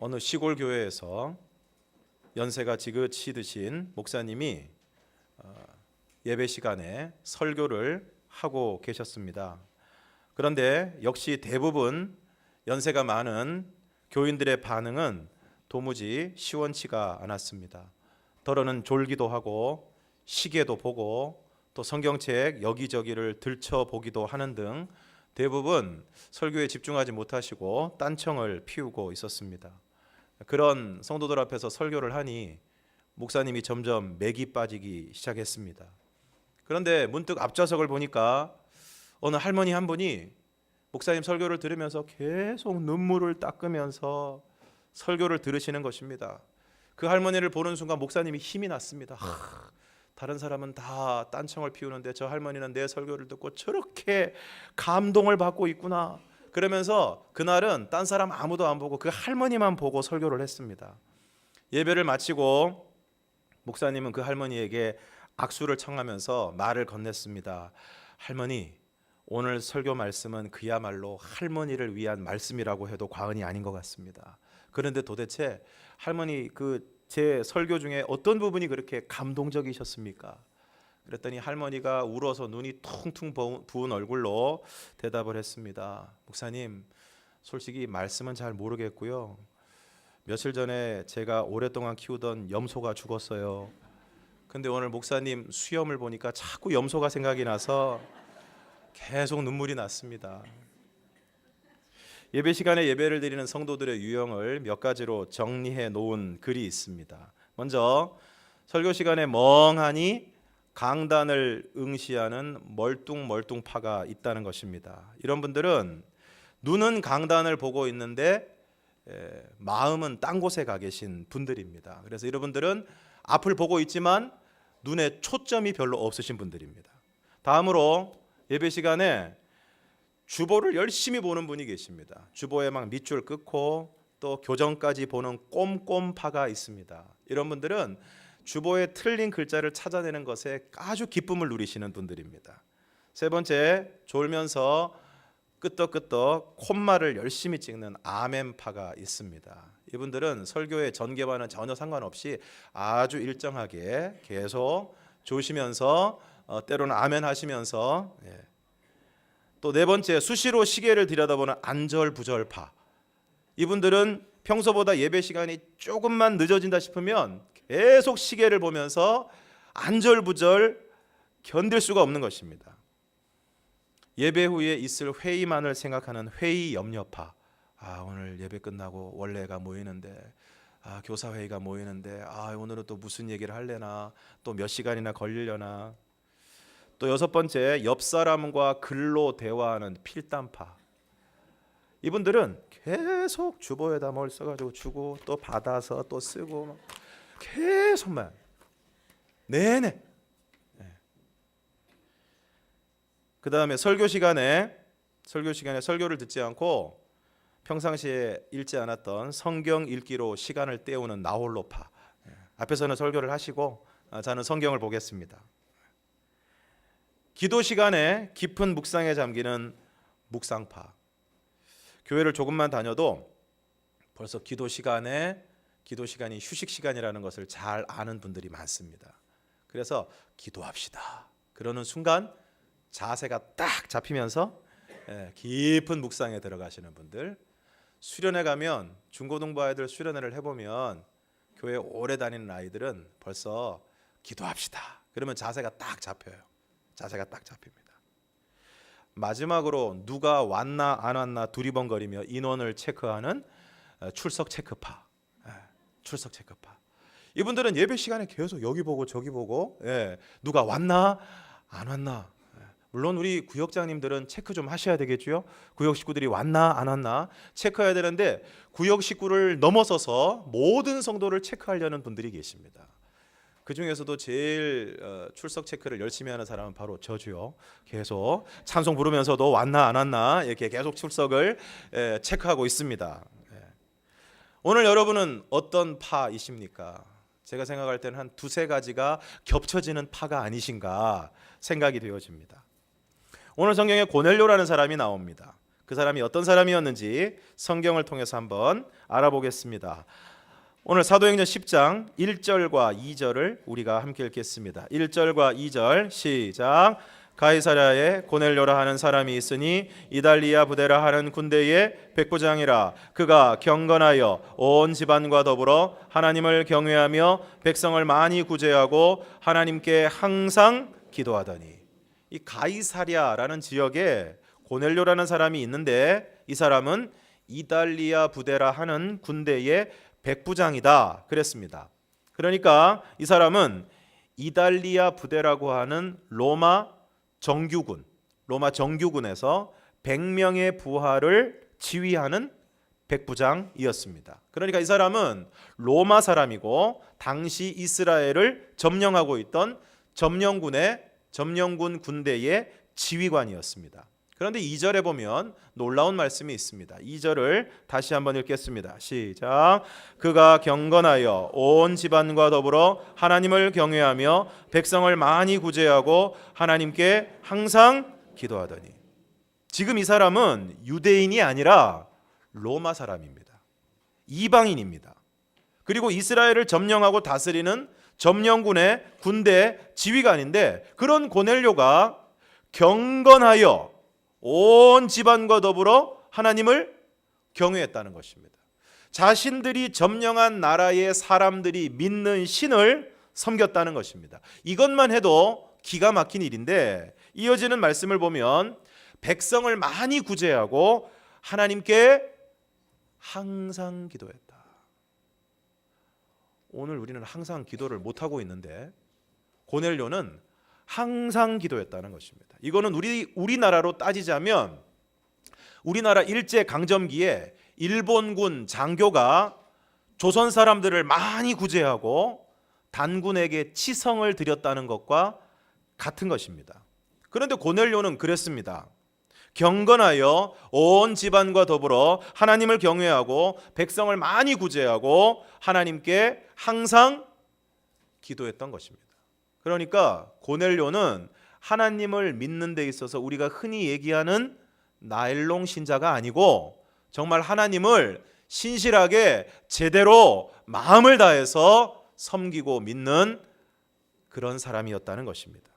어느 시골 교회에서 연세가 지긋이 드신 목사님이 예배 시간에 설교를 하고 계셨습니다. 그런데 역시 대부분 연세가 많은 교인들의 반응은 도무지 시원치가 않았습니다. 더러는 졸기도 하고 시계도 보고 또 성경책 여기저기를 들춰보기도 하는 등 대부분 설교에 집중하지 못하시고 딴청을 피우고 있었습니다. 그런 성도들 앞에서 설교를 하니 목사님이 점점 맥이 빠지기 시작했습니다. 그런데 문득 앞좌석을 보니까 어느 할머니 한 분이 목사님 설교를 들으면서 계속 눈물을 닦으면서 설교를 들으시는 것입니다. 그 할머니를 보는 순간 목사님이 힘이 났습니다. 다른 사람은 다 딴청을 피우는데 저 할머니는 내 설교를 듣고 저렇게 감동을 받고 있구나. 그러면서 그날은 딴 사람 아무도 안 보고 그 할머니만 보고 설교를 했습니다. 예배를 마치고 목사님은 그 할머니에게 악수를 청하면서 말을 건넸습니다. 할머니, 오늘 설교 말씀은 그야말로 할머니를 위한 말씀이라고 해도 과언이 아닌 것 같습니다. 그런데 도대체 할머니 제 설교 중에 어떤 부분이 그렇게 감동적이셨습니까? 그랬더니 할머니가 울어서 눈이 퉁퉁 부은 얼굴로 대답을 했습니다. 목사님, 솔직히 말씀은 잘 모르겠고요. 며칠 전에 제가 오랫동안 키우던 염소가 죽었어요. 근데 오늘 목사님 수염을 보니까 자꾸 염소가 생각이 나서 계속 눈물이 났습니다. 예배 시간에 예배를 드리는 성도들의 유형을 몇 가지로 정리해 놓은 글이 있습니다. 먼저 설교 시간에 멍하니 강단을 응시하는 멀뚱멀뚱파가 있다는 것입니다. 이런 분들은 눈은 강단을 보고 있는데 마음은 딴 곳에 가 계신 분들입니다. 그래서 이런 분들은 앞을 보고 있지만 눈에 초점이 별로 없으신 분들입니다. 다음으로 예배 시간에 주보를 열심히 보는 분이 계십니다. 주보에 막 밑줄 긋고 또 교정까지 보는 꼼꼼파가 있습니다. 이런 분들은 주보에 틀린 글자를 찾아내는 것에 아주 기쁨을 누리시는 분들입니다. 세 번째, 졸면서 끄떡끄떡 콧말을 열심히 찍는 아멘파가 있습니다. 이분들은 설교의 전개와는 전혀 상관없이 아주 일정하게 계속 조시면서 때로는 아멘 하시면서 또 네 번째, 수시로 시계를 들여다보는 안절부절파. 이분들은 평소보다 예배 시간이 조금만 늦어진다 싶으면 계속 시계를 보면서 안절부절 견딜 수가 없는 것입니다. 예배 후에 있을 회의만을 생각하는 회의 염려파. 오늘 예배 끝나고 원래가 모이는데 교사회의가 모이는데 오늘은 또 무슨 얘기를 할래나, 또 몇 시간이나 걸리려나. 또 여섯 번째, 옆 사람과 글로 대화하는 필담파. 이분들은 계속 주보에다 뭘 써가지고 주고 또 받아서 또 쓰고 계속만 내내. 그 다음에 설교 시간에 설교를 듣지 않고 평상시에 읽지 않았던 성경 읽기로 시간을 때우는 나홀로파. 앞에서는 설교를 하시고 저는 성경을 보겠습니다. 기도 시간에 깊은 묵상에 잠기는 묵상파. 교회를 조금만 다녀도 벌써 기도 시간이 휴식 시간이라는 것을 잘 아는 분들이 많습니다. 그래서 기도합시다 그러는 순간 자세가 딱 잡히면서 깊은 묵상에 들어가시는 분들. 수련회 가면 중고등부 아이들 수련회를 해보면 교회 오래 다니는 아이들은 벌써 기도합시다 그러면 자세가 딱 잡힙니다. 마지막으로 누가 왔나 안 왔나 두리번거리며 인원을 체크하는 출석 체크파. 이분들은 예배 시간에 계속 여기 보고 저기 보고 누가 왔나 안 왔나. 물론 우리 구역장님들은 체크 좀 하셔야 되겠죠. 구역 식구들이 왔나 안 왔나 체크해야 되는데 구역 식구를 넘어서서 모든 성도를 체크하려는 분들이 계십니다. 그 중에서도 제일 출석 체크를 열심히 하는 사람은 바로 저주요. 계속 찬송 부르면서도 왔나 안 왔나 이렇게 계속 출석을 체크하고 있습니다. 오늘 여러분은 어떤 파이십니까? 제가 생각할 때는 한 두세 가지가 겹쳐지는 파가 아니신가 생각이 되어집니다. 오늘 성경에 고넬료라는 사람이 나옵니다. 그 사람이 어떤 사람이었는지 성경을 통해서 한번 알아보겠습니다. 오늘 사도행전 10장 1절과 2절을 우리가 함께 읽겠습니다. 1절과 2절 시작. 가이사랴에 고넬료라 하는 사람이 있으니 이달리아 부데라 하는 군대의 백부장이라. 그가 경건하여 온 집안과 더불어 하나님을 경외하며 백성을 많이 구제하고 하나님께 항상 기도하더니. 이 가이사랴라는 지역에 고넬료라는 사람이 있는데 이 사람은 이달리아 부데라 하는 군대의 백부장이다 그랬습니다. 그러니까 이 사람은 이달리아 부대라고 하는 로마 정규군에서 100명의 부하를 지휘하는 백부장이었습니다. 그러니까 이 사람은 로마 사람이고 당시 이스라엘을 점령하고 있던 점령군 군대의 지휘관이었습니다. 그런데 2절에 보면 놀라운 말씀이 있습니다. 2절을 다시 한번 읽겠습니다. 시작. 그가 경건하여 온 집안과 더불어 하나님을 경외하며 백성을 많이 구제하고 하나님께 항상 기도하더니. 지금 이 사람은 유대인이 아니라 로마 사람입니다. 이방인입니다. 그리고 이스라엘을 점령하고 다스리는 점령군의 군대 지휘관인데 그런 고넬료가 경건하여 온 집안과 더불어 하나님을 경외했다는 것입니다. 자신들이 점령한 나라의 사람들이 믿는 신을 섬겼다는 것입니다. 이것만 해도 기가 막힌 일인데 이어지는 말씀을 보면 백성을 많이 구제하고 하나님께 항상 기도했다. 오늘 우리는 항상 기도를 못하고 있는데 고넬료는 항상 기도했다는 것입니다. 이거는 우리나라로 따지자면 우리나라 일제강점기에 일본군 장교가 조선 사람들을 많이 구제하고 단군에게 치성을 드렸다는 것과 같은 것입니다. 그런데 고넬료는 그랬습니다. 경건하여 온 집안과 더불어 하나님을 경외하고 백성을 많이 구제하고 하나님께 항상 기도했던 것입니다. 그러니까 고넬료는 하나님을 믿는 데 있어서 우리가 흔히 얘기하는 나일론 신자가 아니고 정말 하나님을 신실하게 제대로 마음을 다해서 섬기고 믿는 그런 사람이었다는 것입니다.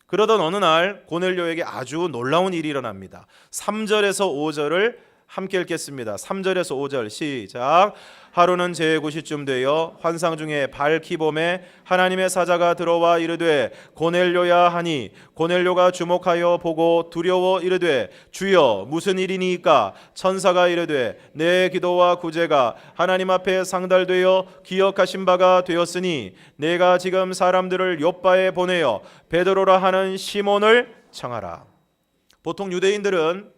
그러던 어느 날 고넬료에게 아주 놀라운 일이 일어납니다. 3절에서 5절을 함께 읽겠습니다. 3절에서 5절 시작. 하루는 제9시쯤 되어 환상 중에 밝히 봄에 하나님의 사자가 들어와 이르되 고넬료야 하니 고넬료가 주목하여 보고 두려워 이르되 주여 무슨 일이니까. 천사가 이르되 내 기도와 구제가 하나님 앞에 상달되어 기억하신 바가 되었으니 내가 지금 사람들을 욥바에 보내어 베드로라 하는 시몬을 청하라. 보통 유대인들은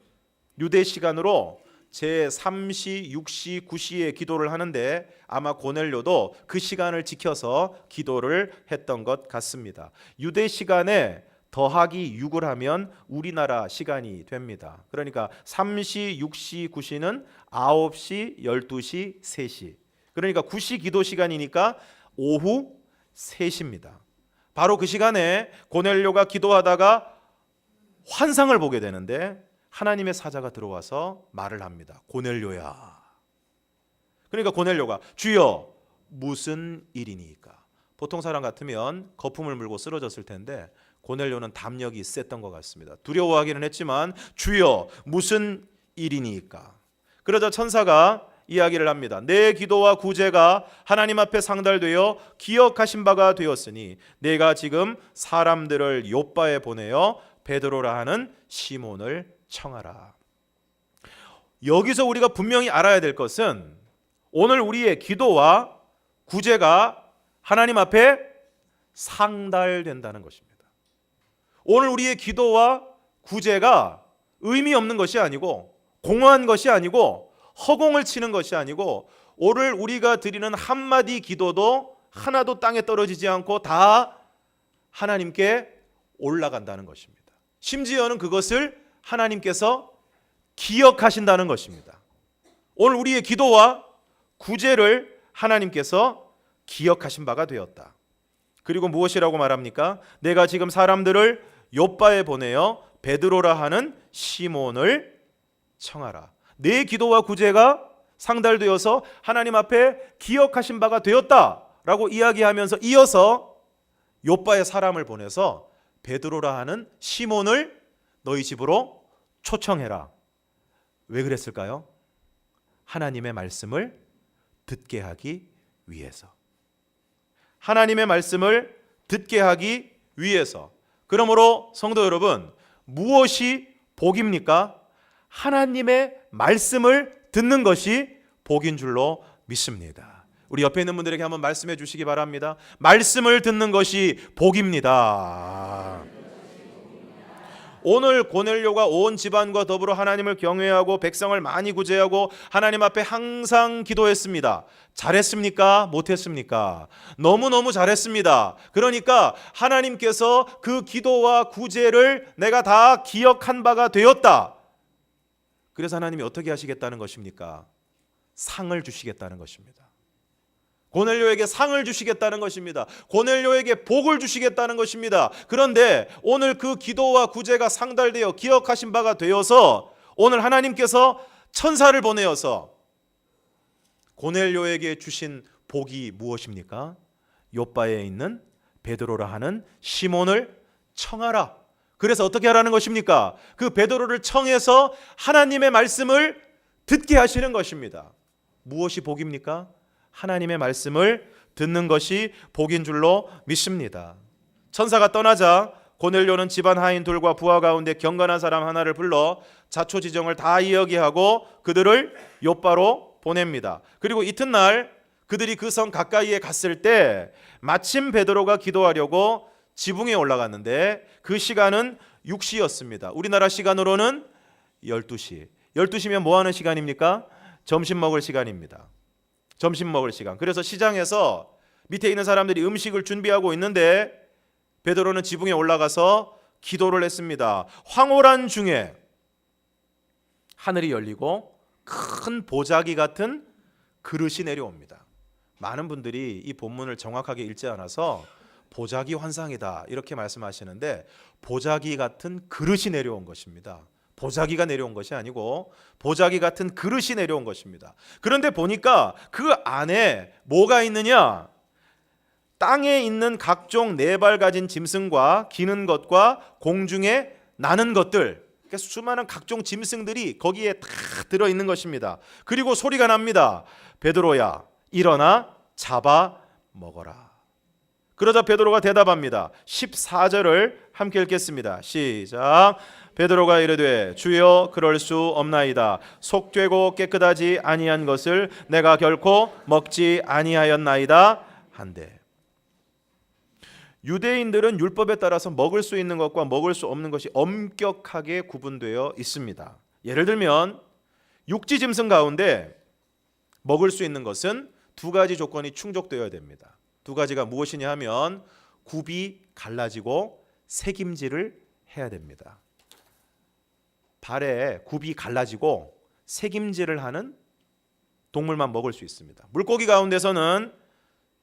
유대 시간으로 제3시, 6시, 9시에 기도를 하는데 아마 고넬료도 그 시간을 지켜서 기도를 했던 것 같습니다. 유대 시간에 더하기 6을 하면 우리나라 시간이 됩니다. 그러니까 3시, 6시, 9시는 9시, 12시, 3시. 그러니까 9시 기도 시간이니까 오후 3시입니다. 바로 그 시간에 고넬료가 기도하다가 환상을 보게 되는데 하나님의 사자가 들어와서 말을 합니다. 고넬료야. 그러니까 고넬료가 주여 무슨 일이니까. 보통 사람 같으면 거품을 물고 쓰러졌을 텐데 고넬료는 담력이 셌던 것 같습니다. 두려워하기는 했지만 주여 무슨 일이니까. 그러자 천사가 이야기를 합니다. 내 기도와 구제가 하나님 앞에 상달되어 기억하신 바가 되었으니 내가 지금 사람들을 욥바에 보내어 베드로라 하는 시몬을 청하라. 여기서 우리가 분명히 알아야 될 것은 오늘 우리의 기도와 구제가 하나님 앞에 상달된다는 것입니다. 오늘 우리의 기도와 구제가 의미 없는 것이 아니고 공허한 것이 아니고 허공을 치는 것이 아니고 오늘 우리가 드리는 한마디 기도도 하나도 땅에 떨어지지 않고 다 하나님께 올라간다는 것입니다. 심지어는 그것을 하나님께서 기억하신다는 것입니다. 오늘 우리의 기도와 구제를 하나님께서 기억하신 바가 되었다. 그리고 무엇이라고 말합니까? 내가 지금 사람들을 욥바에 보내어 베드로라 하는 시몬을 청하라. 내 기도와 구제가 상달되어서 하나님 앞에 기억하신 바가 되었다라고 이야기하면서 이어서 요바의 사람을 보내서 베드로라 하는 시몬을 너희 집으로 초청해라. 왜 그랬을까요? 하나님의 말씀을 듣게 하기 위해서. 하나님의 말씀을 듣게 하기 위해서. 그러므로 성도 여러분, 무엇이 복입니까? 하나님의 말씀을 듣는 것이 복인 줄로 믿습니다. 우리 옆에 있는 분들에게 한번 말씀해 주시기 바랍니다. 말씀을 듣는 것이 복입니다. 오늘 고넬료가 온 집안과 더불어 하나님을 경외하고 백성을 많이 구제하고 하나님 앞에 항상 기도했습니다. 잘했습니까? 못했습니까? 너무너무 잘했습니다. 그러니까 하나님께서 그 기도와 구제를 내가 다 기억한 바가 되었다. 그래서 하나님이 어떻게 하시겠다는 것입니까? 상을 주시겠다는 것입니다. 고넬료에게 상을 주시겠다는 것입니다. 고넬료에게 복을 주시겠다는 것입니다. 그런데 오늘 그 기도와 구제가 상달되어 기억하신 바가 되어서 오늘 하나님께서 천사를 보내어서 고넬료에게 주신 복이 무엇입니까? 요바에 있는 베드로라 하는 시몬을 청하라. 그래서 어떻게 하라는 것입니까? 그 베드로를 청해서 하나님의 말씀을 듣게 하시는 것입니다. 무엇이 복입니까? 하나님의 말씀을 듣는 것이 복인 줄로 믿습니다. 천사가 떠나자 고넬료는 집안 하인 둘과 부하 가운데 경건한 사람 하나를 불러 자초지정을 다 이야기하고 그들을 요바로 보냅니다. 그리고 이튿날 그들이 그 성 가까이에 갔을 때 마침 베드로가 기도하려고 지붕에 올라갔는데 그 시간은 6시였습니다. 우리나라 시간으로는 12시. 12시면 뭐 하는 시간입니까? 점심 먹을 시간입니다. 점심 먹을 시간. 그래서 시장에서 밑에 있는 사람들이 음식을 준비하고 있는데 베드로는 지붕에 올라가서 기도를 했습니다. 황홀한 중에 하늘이 열리고 큰 보자기 같은 그릇이 내려옵니다. 많은 분들이 이 본문을 정확하게 읽지 않아서 보자기 환상이다 이렇게 말씀하시는데 보자기 같은 그릇이 내려온 것입니다. 보자기가 내려온 것이 아니고 보자기 같은 그릇이 내려온 것입니다. 그런데 보니까 그 안에 뭐가 있느냐? 땅에 있는 각종 네 발 가진 짐승과 기는 것과 공중에 나는 것들, 그러니까 수많은 각종 짐승들이 거기에 다 들어있는 것입니다. 그리고 소리가 납니다. 베드로야, 일어나 잡아 먹어라. 그러자 베드로가 대답합니다. 14절을 함께 읽겠습니다. 시작. 베드로가 이르되 주여 그럴 수 없나이다. 속되고 깨끗하지 아니한 것을 내가 결코 먹지 아니하였나이다 한데. 유대인들은 율법에 따라서 먹을 수 있는 것과 먹을 수 없는 것이 엄격하게 구분되어 있습니다. 예를 들면 육지 짐승 가운데 먹을 수 있는 것은 두 가지 조건이 충족되어야 됩니다. 두 가지가 무엇이냐 하면 굽이 갈라지고 새김질을 해야 됩니다. 발에 굽이 갈라지고 새김질을 하는 동물만 먹을 수 있습니다. 물고기 가운데서는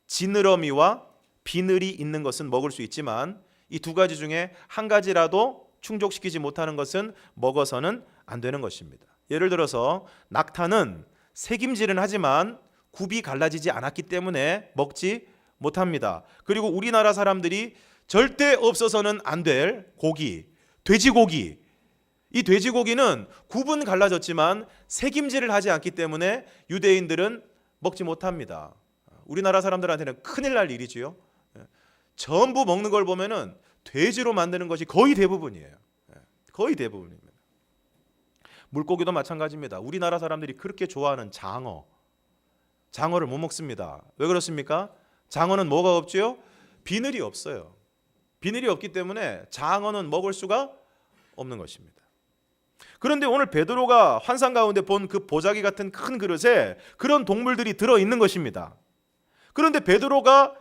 지느러미와 비늘이 있는 것은 먹을 수 있지만 이 두 가지 중에 한 가지라도 충족시키지 못하는 것은 먹어서는 안 되는 것입니다. 예를 들어서 낙타는 새김질은 하지만 굽이 갈라지지 않았기 때문에 먹지 못합니다. 그리고 우리나라 사람들이 절대 없어서는 안 될 고기, 돼지고기. 이 돼지고기는 굽은 갈라졌지만 새김질을 하지 않기 때문에 유대인들은 먹지 못합니다. 우리나라 사람들한테는 큰일 날 일이지요. 전부 먹는 걸 보면은 돼지로 만드는 것이 거의 대부분이에요. 거의 대부분입니다. 물고기도 마찬가지입니다. 우리나라 사람들이 그렇게 좋아하는 장어를 못 먹습니다. 왜 그렇습니까? 장어는 뭐가 없지요? 비늘이 없어요. 비늘이 없기 때문에 장어는 먹을 수가 없는 것입니다. 그런데 오늘 베드로가 환상 가운데 본 그 보자기 같은 큰 그릇에 그런 동물들이 들어있는 것입니다. 그런데 베드로가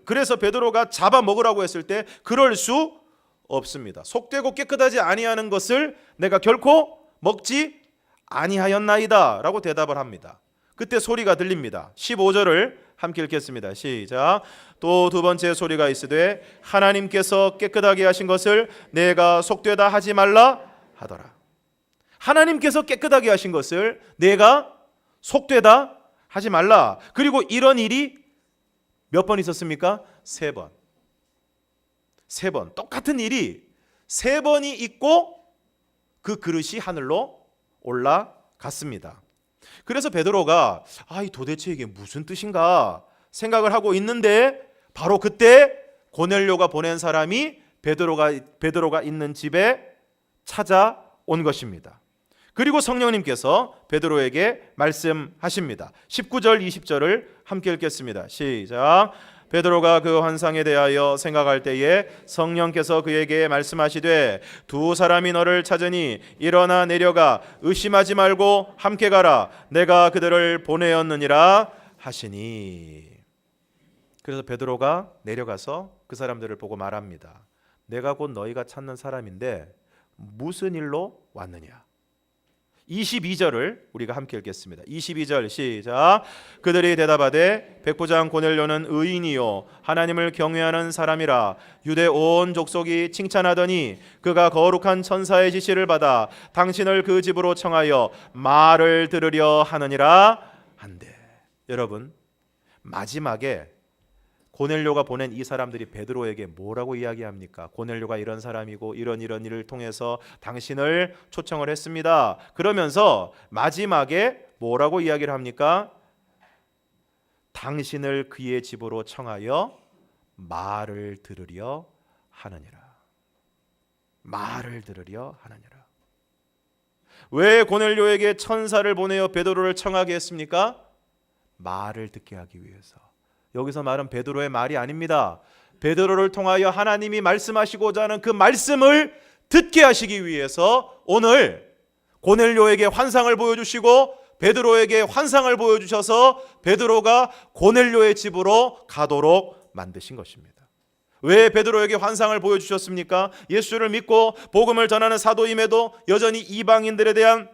그래서 베드로가 잡아 먹으라고 했을 때 그럴 수 없습니다. 속되고 깨끗하지 아니하는 것을 내가 결코 먹지 아니하였나이다 라고 대답을 합니다. 그때 소리가 들립니다. 15절을 함께 읽겠습니다. 시작. 또 두 번째 소리가 있으되 하나님께서 깨끗하게 하신 것을 내가 속되다 하지 말라 하더라. 하나님께서 깨끗하게 하신 것을 내가 속되다 하지 말라. 그리고 이런 일이 몇 번 있었습니까? 3번. 3번. 똑같은 일이 3번이 있고 그 그릇이 하늘로 올라갔습니다. 그래서 베드로가 도대체 이게 무슨 뜻인가 생각을 하고 있는데 바로 그때 고넬료가 보낸 사람이 베드로가 있는 집에 찾아온 것입니다. 그리고 성령님께서 베드로에게 말씀하십니다. 19절 20절을 함께 읽겠습니다. 시작. 베드로가 그 환상에 대하여 생각할 때에 성령께서 그에게 말씀하시되 두 사람이 너를 찾으니 일어나 내려가 의심하지 말고 함께 가라. 내가 그들을 보내었느니라 하시니. 그래서 베드로가 내려가서 그 사람들을 보고 말합니다. 내가 곧 너희가 찾는 사람인데 무슨 일로 왔느냐. 22절을 우리가 함께 읽겠습니다. 22절 시작. 그들이 대답하되 백부장 고넬료는 의인이요 하나님을 경외하는 사람이라 유대 온 족속이 칭찬하더니 그가 거룩한 천사의 지시를 받아 당신을 그 집으로 청하여 말을 들으려 하느니라 한대. 여러분, 마지막에 고넬료가 보낸 이 사람들이 베드로에게 뭐라고 이야기합니까? 고넬료가 이런 사람이고 이런 일을 통해서 당신을 초청을 했습니다. 그러면서 마지막에 뭐라고 이야기를 합니까? 당신을 그의 집으로 청하여 말을 들으려 하느니라. 말을 들으려 하느니라. 왜 고넬료에게 천사를 보내어 베드로를 청하게 했습니까? 말을 듣게 하기 위해서. 여기서 말은 베드로의 말이 아닙니다. 베드로를 통하여 하나님이 말씀하시고자 하는 그 말씀을 듣게 하시기 위해서 오늘 고넬료에게 환상을 보여주시고 베드로에게 환상을 보여주셔서 베드로가 고넬료의 집으로 가도록 만드신 것입니다. 왜 베드로에게 환상을 보여주셨습니까? 예수를 믿고 복음을 전하는 사도임에도 여전히 이방인들에 대한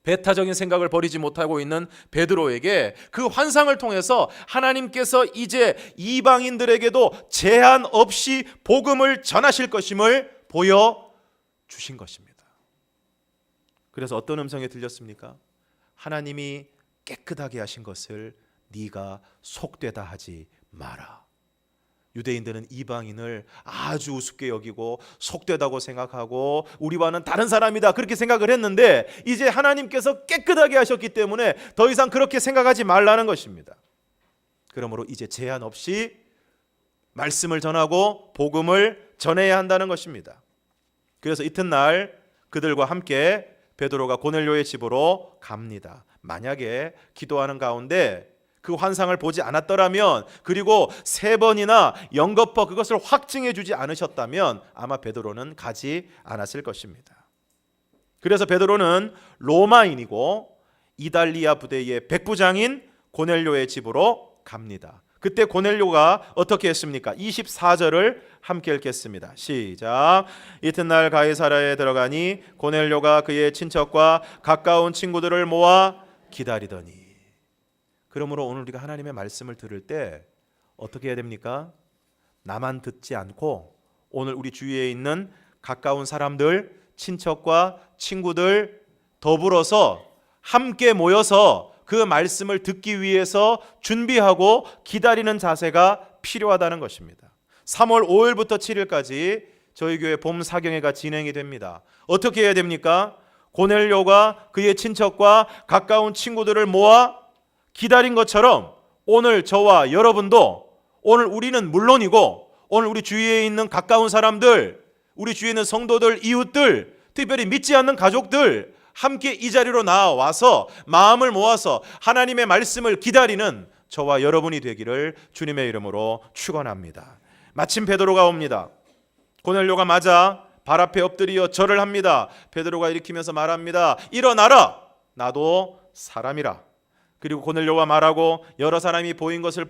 배타적인 생각을 버리지 못하고 있는 베드로에게 그 환상을 통해서 하나님께서 이제 이방인들에게도 제한 없이 복음을 전하실 것임을 보여주신 것입니다. 그래서 어떤 음성이 들렸습니까? 하나님이 깨끗하게 하신 것을 네가 속되다 하지 마라. 유대인들은 이방인을 아주 우습게 여기고 속되다고 생각하고 우리와는 다른 사람이다 그렇게 생각을 했는데 이제 하나님께서 깨끗하게 하셨기 때문에 더 이상 그렇게 생각하지 말라는 것입니다. 그러므로 이제 제한 없이 말씀을 전하고 복음을 전해야 한다는 것입니다. 그래서 이튿날 그들과 함께 베드로가 고넬료의 집으로 갑니다. 만약에 기도하는 가운데 그 환상을 보지 않았더라면 그리고 3번이나 연거푸 그것을 확증해 주지 않으셨다면 아마 베드로는 가지 않았을 것입니다. 그래서 베드로는 로마인이고 이달리아 부대의 백부장인 고넬료의 집으로 갑니다. 그때 고넬료가 어떻게 했습니까? 24절을 함께 읽겠습니다. 시작. 이튿날 가이사랴에 들어가니 고넬료가 그의 친척과 가까운 친구들을 모아 기다리더니. 그러므로 오늘 우리가 하나님의 말씀을 들을 때 어떻게 해야 됩니까? 나만 듣지 않고 오늘 우리 주위에 있는 가까운 사람들, 친척과 친구들 더불어서 함께 모여서 그 말씀을 듣기 위해서 준비하고 기다리는 자세가 필요하다는 것입니다. 3월 5일부터 7일까지 저희 교회 봄 사경회가 진행이 됩니다. 어떻게 해야 됩니까? 고넬료가 그의 친척과 가까운 친구들을 모아 기다린 것처럼 오늘 저와 여러분도 오늘 우리는 물론이고 오늘 우리 주위에 있는 가까운 사람들, 우리 주위에 있는 성도들, 이웃들, 특별히 믿지 않는 가족들 함께 이 자리로 나와서 마음을 모아서 하나님의 말씀을 기다리는 저와 여러분이 되기를 주님의 이름으로 축원합니다. 마침 베드로가 옵니다. 고넬료가 맞아 발 앞에 엎드려 절을 합니다. 베드로가 일으키면서 말합니다. 일어나라, 나도 사람이라. 그리고 고넬료가 말하고 여러 사람이 보인 것을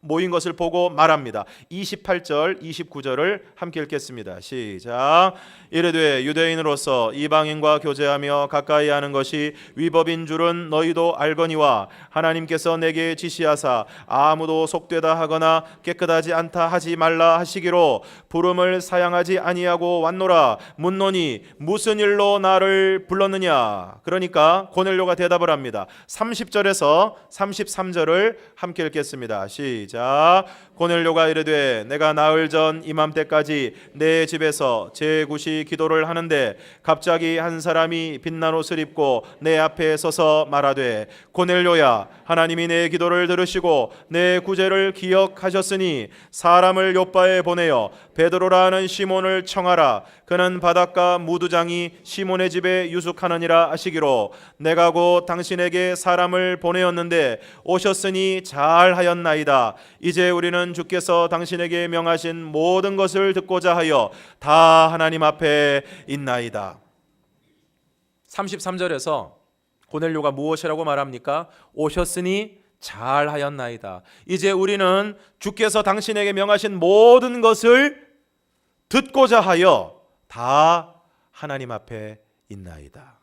모인 것을 보고 말합니다. 28절 29절을 함께 읽겠습니다. 시작. 이르되 유대인으로서 이방인과 교제하며 가까이 하는 것이 위법인 줄은 너희도 알거니와 하나님께서 내게 지시하사 아무도 속되다 하거나 깨끗하지 않다 하지 말라 하시기로 부름을 사양하지 아니하고 왔노라. 묻노니 무슨 일로 나를 불렀느냐. 그러니까 고넬료가 대답을 합니다. 30절에서 33절을 함께 읽겠습니다. 시작. 고넬료가 이르되 내가 나흘 전 이맘때까지 내 집에서 제9시 기도를 하는데 갑자기 한 사람이 빛난 옷을 입고 내 앞에 서서 말하되 고넬료야, 하나님이 내 기도를 들으시고 내 구제를 기억하셨으니 사람을 요바에 보내어 베드로라 하는 시몬을 청하라. 그는 바닷가 무두장이 시몬의 집에 유숙하느니라 하시기로 내가 곧 당신에게 사람을 보내었는데 오셨으니 잘하였나이다. 이제 우리는 주께서 당신에게 명하신 모든 것을 듣고자 하여 다 하나님 앞에 있나이다. 33절에서 고넬료가 무엇이라고 말합니까? 오셨으니 잘하였나이다. 이제 우리는 주께서 당신에게 명하신 모든 것을 듣고자 하여 다 하나님 앞에 있나이다.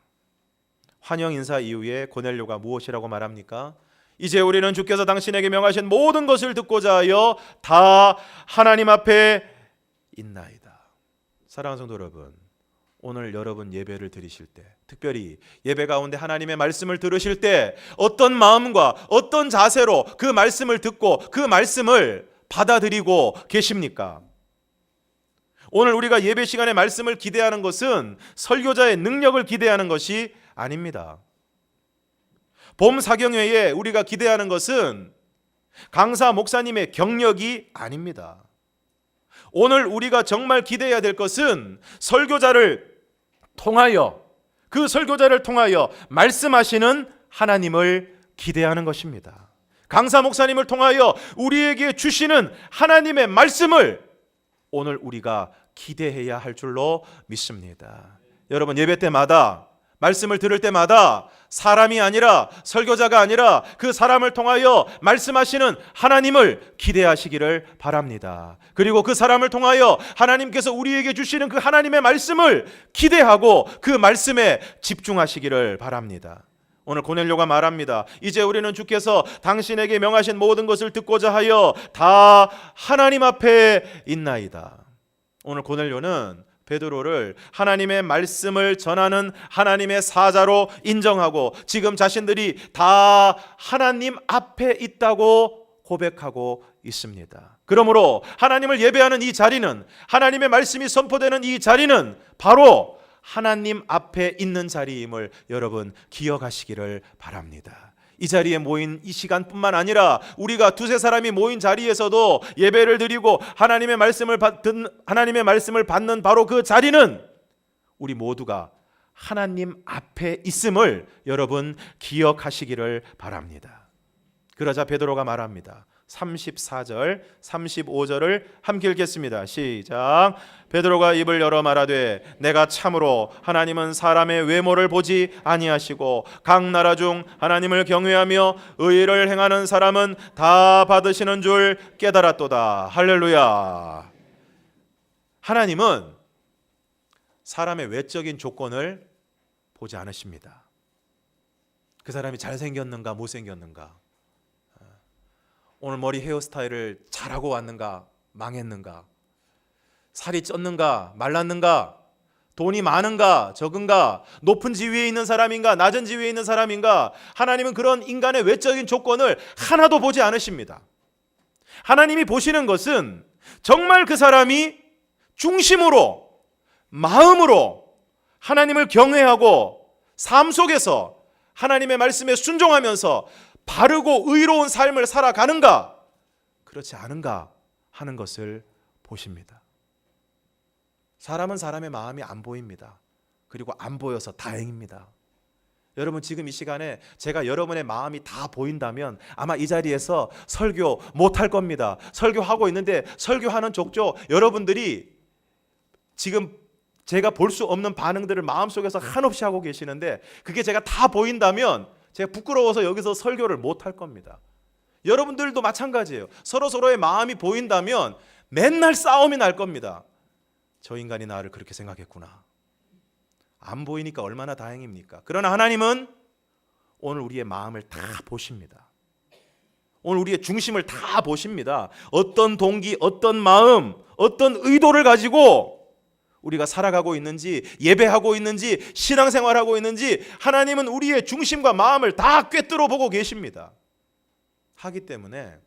환영 인사 이후에 고넬료가 무엇이라고 말합니까? 이제 우리는 주께서 당신에게 명하신 모든 것을 듣고자 하여 다 하나님 앞에 있나이다. 사랑하는 성도 여러분, 오늘 여러분 예배를 드리실 때, 특별히 예배 가운데 하나님의 말씀을 들으실 때 어떤 마음과 어떤 자세로 그 말씀을 듣고 그 말씀을 받아들이고 계십니까? 오늘 우리가 예배 시간에 말씀을 기대하는 것은 설교자의 능력을 기대하는 것이 아닙니다. 봄 사경회에 우리가 기대하는 것은 강사 목사님의 경력이 아닙니다. 오늘 우리가 정말 기대해야 될 것은 설교자를 통하여, 그 설교자를 통하여 말씀하시는 하나님을 기대하는 것입니다. 강사 목사님을 통하여 우리에게 주시는 하나님의 말씀을 오늘 우리가 기대해야 할 줄로 믿습니다. 여러분, 예배 때마다 말씀을 들을 때마다 사람이 아니라, 설교자가 아니라 그 사람을 통하여 말씀하시는 하나님을 기대하시기를 바랍니다. 그리고 그 사람을 통하여 하나님께서 우리에게 주시는 그 하나님의 말씀을 기대하고 그 말씀에 집중하시기를 바랍니다. 오늘 고넬료가 말합니다. 이제 우리는 주께서 당신에게 명하신 모든 것을 듣고자 하여 다 하나님 앞에 있나이다. 오늘 고넬료는 베드로를 하나님의 말씀을 전하는 하나님의 사자로 인정하고 지금 자신들이 다 하나님 앞에 있다고 고백하고 있습니다. 그러므로 하나님을 예배하는 이 자리는, 하나님의 말씀이 선포되는 이 자리는 바로 하나님 앞에 있는 자리임을 여러분 기억하시기를 바랍니다. 이 자리에 모인 이 시간뿐만 아니라 우리가 두세 사람이 모인 자리에서도 예배를 드리고 하나님의 말씀을 받는 바로 그 자리는 우리 모두가 하나님 앞에 있음을 여러분 기억하시기를 바랍니다. 그러자 베드로가 말합니다. 34절, 35절을 함께 읽겠습니다. 시작. 베드로가 입을 열어 말하되 내가 참으로 하나님은 사람의 외모를 보지 아니하시고 각 나라 중 하나님을 경외하며 의를 행하는 사람은 다 받으시는 줄 깨달았도다. 할렐루야. 하나님은 사람의 외적인 조건을 보지 않으십니다. 그 사람이 잘생겼는가 못생겼는가, 오늘 머리 헤어스타일을 잘하고 왔는가 망했는가, 살이 쪘는가 말랐는가, 돈이 많은가 적은가, 높은 지위에 있는 사람인가 낮은 지위에 있는 사람인가, 하나님은 그런 인간의 외적인 조건을 하나도 보지 않으십니다. 하나님이 보시는 것은 정말 그 사람이 중심으로, 마음으로 하나님을 경외하고 삶 속에서 하나님의 말씀에 순종하면서 바르고 의로운 삶을 살아가는가, 그렇지 않은가 하는 것을 보십니다. 사람은 사람의 마음이 안 보입니다. 그리고 안 보여서 다행입니다. 여러분, 지금 이 시간에 제가 여러분의 마음이 다 보인다면 아마 이 자리에서 설교 못할 겁니다. 설교하고 있는데 설교하는 족족 여러분들이 지금 제가 볼 수 없는 반응들을 마음속에서 한없이 하고 계시는데, 그게 제가 다 보인다면 제가 부끄러워서 여기서 설교를 못할 겁니다. 여러분들도 마찬가지예요. 서로서로의 마음이 보인다면 맨날 싸움이 날 겁니다. 저 인간이 나를 그렇게 생각했구나. 안 보이니까 얼마나 다행입니까? 그러나 하나님은 오늘 우리의 마음을 다 보십니다. 오늘 우리의 중심을 다 보십니다. 어떤 동기, 어떤 마음, 어떤 의도를 가지고 우리가 살아가고 있는지, 예배하고 있는지, 신앙생활하고 있는지 하나님은 우리의 중심과 마음을 다 꿰뚫어 보고 계십니다. 하기 때문에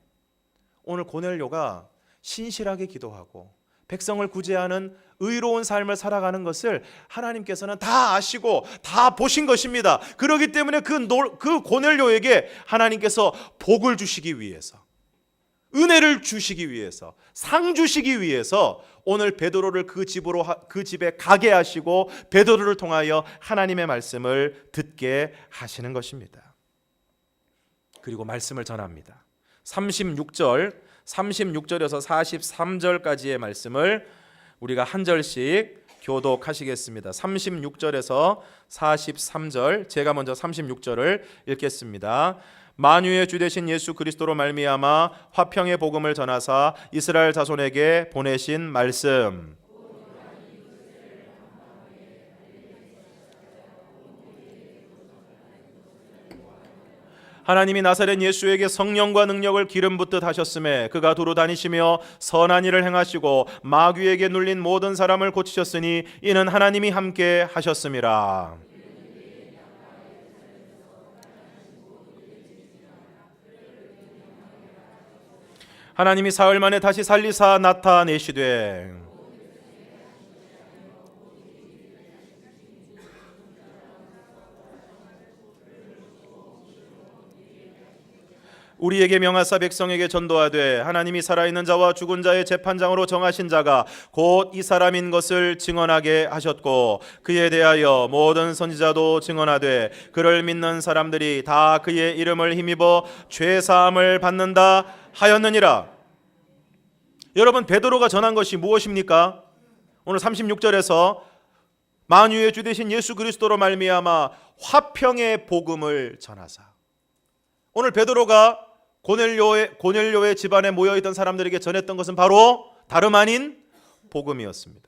오늘 고넬료가 신실하게 기도하고 백성을 구제하는 의로운 삶을 살아가는 것을 하나님께서는 다 아시고 다 보신 것입니다. 그렇기 때문에 그 고넬료에게 하나님께서 복을 주시기 위해서, 은혜를 주시기 위해서, 상 주시기 위해서 오늘 베드로를 그 집에 가게 하시고 베드로를 통하여 하나님의 말씀을 듣게 하시는 것입니다. 그리고 말씀을 전합니다. 36절에서 43절까지의 말씀을 우리가 한 절씩 교독하시겠습니다. 36절에서 43절, 제가 먼저 36절을 읽겠습니다. 만유의 주 되신 예수 그리스도로 말미암아 화평의 복음을 전하사 이스라엘 자손에게 보내신 말씀, 하나님이 나사렛 예수에게 성령과 능력을 기름 붓듯 하셨음에 그가 두루 다니시며 선한 일을 행하시고 마귀에게 눌린 모든 사람을 고치셨으니 이는 하나님이 함께 하셨음이라. 하나님이 사흘 만에 다시 살리사 나타내시되 우리에게 명하사 백성에게 전도하되 하나님이 살아있는 자와 죽은 자의 재판장으로 정하신 자가 곧 이 사람인 것을 증언하게 하셨고 그에 대하여 모든 선지자도 증언하되 그를 믿는 사람들이 다 그의 이름을 힘입어 죄사함을 받는다 하였느니라. 여러분, 베드로가 전한 것이 무엇입니까? 오늘 36절에서 만유의 주 되신 예수 그리스도로 말미암아 화평의 복음을 전하사. 오늘 베드로가 고넬료의 집안에 모여있던 사람들에게 전했던 것은 바로 다름 아닌 복음이었습니다.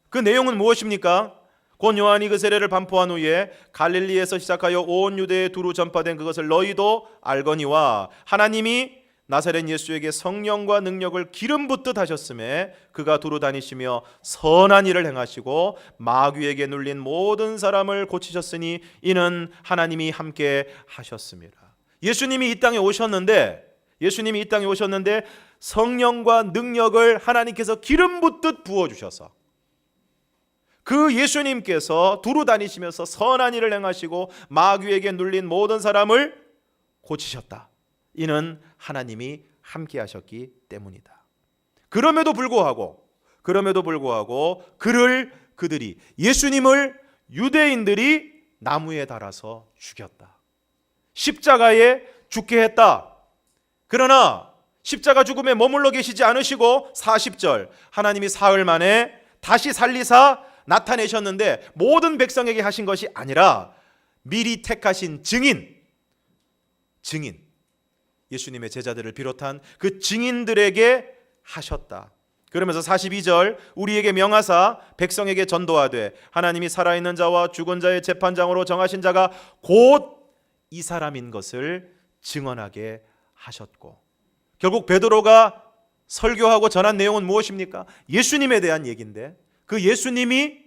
그 내용은 무엇입니까? 곧 요한이 그 세례를 반포한 후에 갈릴리에서 시작하여 온 유대에 두루 전파된 그것을 너희도 알거니와 하나님이 나사렛 예수에게 성령과 능력을 기름 붓듯 하셨음에 그가 두루 다니시며 선한 일을 행하시고 마귀에게 눌린 모든 사람을 고치셨으니 이는 하나님이 함께 하셨습니다. 예수님이 이 땅에 오셨는데 성령과 능력을 하나님께서 기름 붓듯 부어주셔서 그 예수님께서 두루 다니시면서 선한 일을 행하시고 마귀에게 눌린 모든 사람을 고치셨다. 이는 하나님이 함께 하셨기 때문이다. 그럼에도 불구하고 그들이 예수님을 유대인들이 나무에 달아서 죽였다. 십자가에 죽게 했다. 그러나 십자가 죽음에 머물러 계시지 않으시고 40절 하나님이 사흘 만에 다시 살리사 나타내셨는데 모든 백성에게 하신 것이 아니라 미리 택하신 증인 예수님의 제자들을 비롯한 그 증인들에게 하셨다. 그러면서 42절 우리에게 명하사 백성에게 전도하되 하나님이 살아있는 자와 죽은 자의 재판장으로 정하신 자가 곧 이 사람인 것을 증언하게 하셨고, 결국 베드로가 설교하고 전한 내용은 무엇입니까? 예수님에 대한 얘기인데 그 예수님이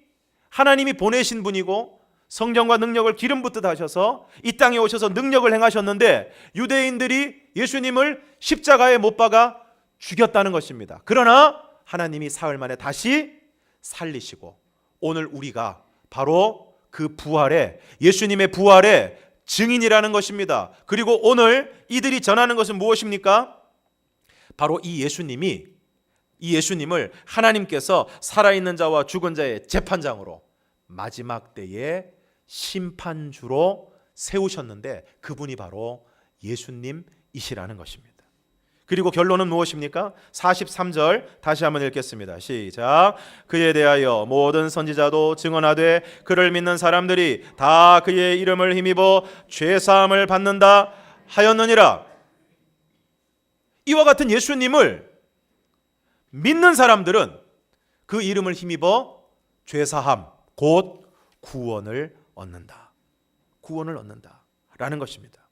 하나님이 보내신 분이고 성령과 능력을 기름 붓듯 하셔서 이 땅에 오셔서 능력을 행하셨는데 유대인들이 예수님을 십자가에 못 박아 죽였다는 것입니다. 그러나 하나님이 사흘 만에 다시 살리시고 오늘 우리가 바로 그 부활의 예수님의 부활의 증인이라는 것입니다. 그리고 오늘 이들이 전하는 것은 무엇입니까? 바로 이 예수님을 하나님께서 살아있는 자와 죽은 자의 재판장으로 마지막 때의 심판주로 세우셨는데 그분이 바로 예수님이시라는 것입니다. 그리고 결론은 무엇입니까? 43절 다시 한번 읽겠습니다. 시작. 그에 대하여 모든 선지자도 증언하되 그를 믿는 사람들이 다 그의 이름을 힘입어 죄사함을 받는다 하였느니라. 이와 같은 예수님을 믿는 사람들은 그 이름을 힘입어 죄사함, 곧 구원을 얻는다. 구원을 얻는다 라는 것입니다.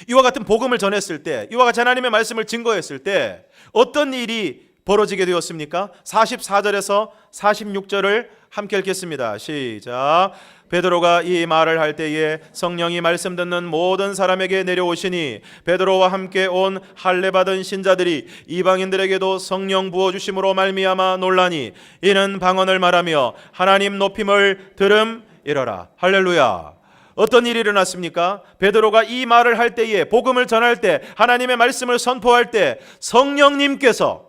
이와 같은 복음을 전했을 때, 이와 같이 하나님의 말씀을 증거했을 때 어떤 일이 벌어지게 되었습니까? 44절에서 46절을 함께 읽겠습니다. 시작. 베드로가 이 말을 할 때에 성령이 말씀 듣는 모든 사람에게 내려오시니 베드로와 함께 온 할례 받은 신자들이 이방인들에게도 성령 부어 주심으로 말미암아 놀라니 이는 방언을 말하며 하나님 높임을 들음이러라. 할렐루야. 어떤 일이 일어났습니까? 베드로가 이 말을 할 때에, 복음을 전할 때, 하나님의 말씀을 선포할 때 성령님께서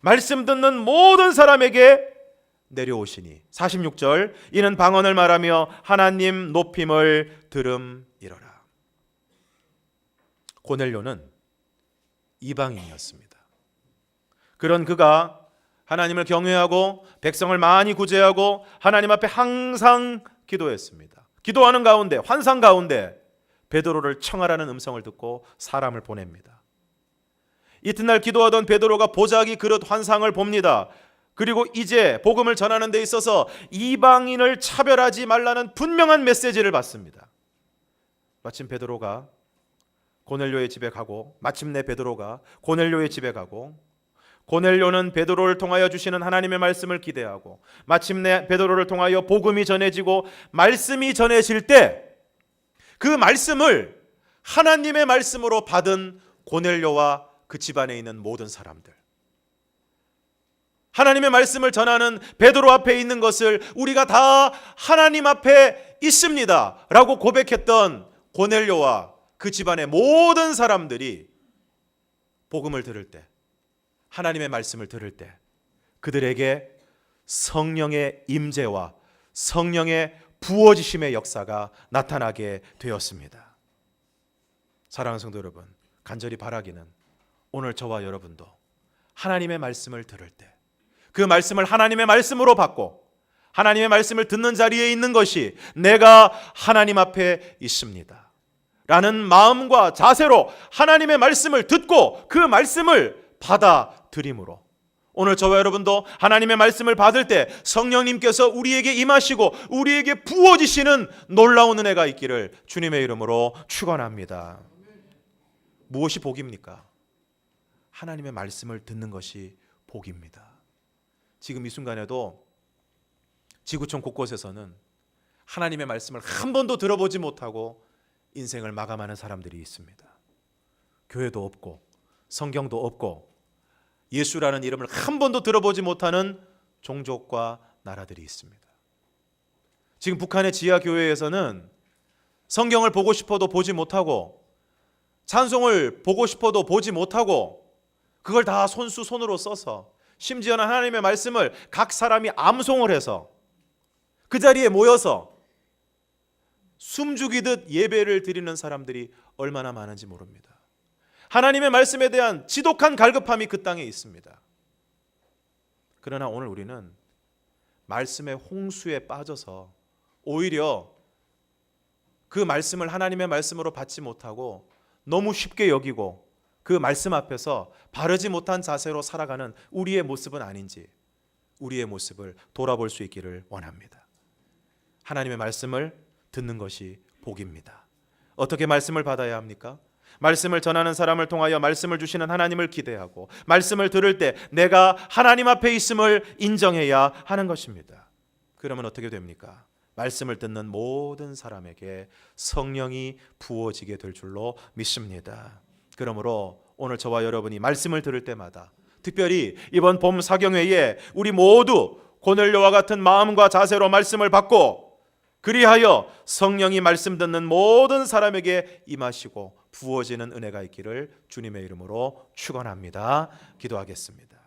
말씀 듣는 모든 사람에게 내려오시니 46절 이는 방언을 말하며 하나님 높임을 들음이러라. 고넬료는 이방인이었습니다. 그런 그가 하나님을 경외하고 백성을 많이 구제하고 하나님 앞에 항상 기도했습니다. 기도하는 가운데, 환상 가운데 베드로를 청하라는 음성을 듣고 사람을 보냅니다. 이튿날 기도하던 베드로가 보자기 그릇 환상을 봅니다. 그리고 이제 복음을 전하는 데 있어서 이방인을 차별하지 말라는 분명한 메시지를 받습니다. 마침 베드로가 고넬료의 집에 가고, 마침내 베드로가 고넬료의 집에 가고, 고넬료는 베드로를 통하여 주시는 하나님의 말씀을 기대하고, 마침내 베드로를 통하여 복음이 전해지고 말씀이 전해질 때 그 말씀을 하나님의 말씀으로 받은 고넬료와 그 집안에 있는 모든 사람들, 하나님의 말씀을 전하는 베드로 앞에 있는 것을 우리가 다 하나님 앞에 있습니다 라고 고백했던 고넬료와 그 집안의 모든 사람들이 복음을 들을 때, 하나님의 말씀을 들을 때 그들에게 성령의 임재와 성령의 부어지심의 역사가 나타나게 되었습니다. 사랑하는 성도 여러분, 간절히 바라기는 오늘 저와 여러분도 하나님의 말씀을 들을 때 그 말씀을 하나님의 말씀으로 받고 하나님의 말씀을 듣는 자리에 있는 것이 내가 하나님 앞에 있습니다 라는 마음과 자세로 하나님의 말씀을 듣고 그 말씀을 받아들임으로 오늘 저와 여러분도 하나님의 말씀을 받을 때 성령님께서 우리에게 임하시고 우리에게 부어지시는 놀라운 은혜가 있기를 주님의 이름으로 축원합니다. 무엇이 복입니까? 하나님의 말씀을 듣는 것이 복입니다. 지금 이 순간에도 지구촌 곳곳에서는 하나님의 말씀을 한 번도 들어보지 못하고 인생을 마감하는 사람들이 있습니다. 교회도 없고 성경도 없고 예수라는 이름을 한 번도 들어보지 못하는 종족과 나라들이 있습니다. 지금 북한의 지하교회에서는 성경을 보고 싶어도 보지 못하고 찬송을 보고 싶어도 보지 못하고 그걸 다 손으로 써서 심지어는 하나님의 말씀을 각 사람이 암송을 해서 그 자리에 모여서 숨죽이듯 예배를 드리는 사람들이 얼마나 많은지 모릅니다. 하나님의 말씀에 대한 지독한 갈급함이 그 땅에 있습니다. 그러나 오늘 우리는 말씀의 홍수에 빠져서 오히려 그 말씀을 하나님의 말씀으로 받지 못하고 너무 쉽게 여기고 그 말씀 앞에서 바르지 못한 자세로 살아가는 우리의 모습은 아닌지 우리의 모습을 돌아볼 수 있기를 원합니다. 하나님의 말씀을 듣는 것이 복입니다. 어떻게 말씀을 받아야 합니까? 말씀을 전하는 사람을 통하여 말씀을 주시는 하나님을 기대하고 말씀을 들을 때 내가 하나님 앞에 있음을 인정해야 하는 것입니다. 그러면 어떻게 됩니까? 말씀을 듣는 모든 사람에게 성령이 부어지게 될 줄로 믿습니다. 그러므로 오늘 저와 여러분이 말씀을 들을 때마다 특별히 이번 봄 사경회에 우리 모두 고넬료와 같은 마음과 자세로 말씀을 받고 그리하여 성령이 말씀 듣는 모든 사람에게 임하시고 부어지는 은혜가 있기를 주님의 이름으로 축원합니다. 기도하겠습니다.